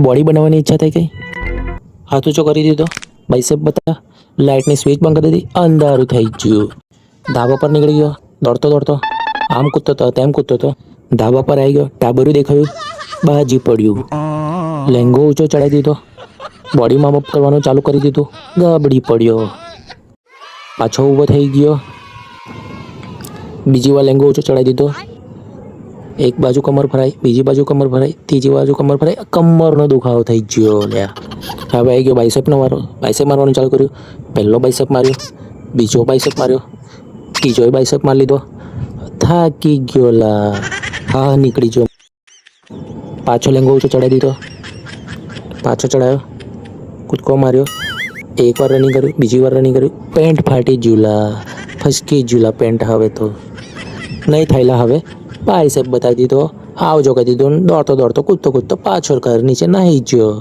Body બનાવવાની ઈચ્છા થઈ ગઈ. હાથ ઊંચો કરી દીધો, બાઇસેપ બતા, લાઇટની સ્વિચ બંધ કરી દીધી, અંધારું થઈ ગયું. ધાબા પર નીકળી ગયો, દોડતો દોડતો, આમ કૂદતો હતો તેમ કૂદતો હતો. ધાબા પર આવી ગયો, ટાબરું દેખાયું, બાજી પડ્યું. લેંગો ઊંચો ચડાવી દીધો, બોડી માપ કરવાનું ચાલુ કરી દીધું, ગાબડી પડ્યો. પાછો ઊભો થઈ ગયો, બીજી વાર લેંગો ઊંચો ચડાવી દીધો. એક બાજુ કમર ભરાય, બીજી બાજુ કમર ભરાય, ત્રીજી બાજુ કમર ભરાય, કમરનો દુખાવો થઈ ગયો. લ્યા હવે આવી ગયો બાઇસેપનો વારો. બાઇસેપ મારવાનું ચાલુ કર્યું. પહેલો બાઇસેપ માર્યો, બીજો બાઇસેપ માર્યો, ત્રીજો બાઇસેપ મારી લીધો. થાકી ગયો લા, હા નીકળી ગયો. પાછો લેંગો ઊંચો ચડાવી દીધો, પાછો ચડાવ્યો, કૂદકો માર્યો. એક વાર રનિંગ કર્યું, બીજી વાર રનિંગ કર્યું, પેન્ટ ફાટી ગયું લા, ફસકી ગયું લા પેન્ટ. હવે તો નહીં થાયલા. હવે બાઇસેપ બતાવી દીધો, આવજો કહી દીધું, દોડતો દોડતો કૂદતો કૂદતો પાછળ ઘર નીચે નાહી ગયો.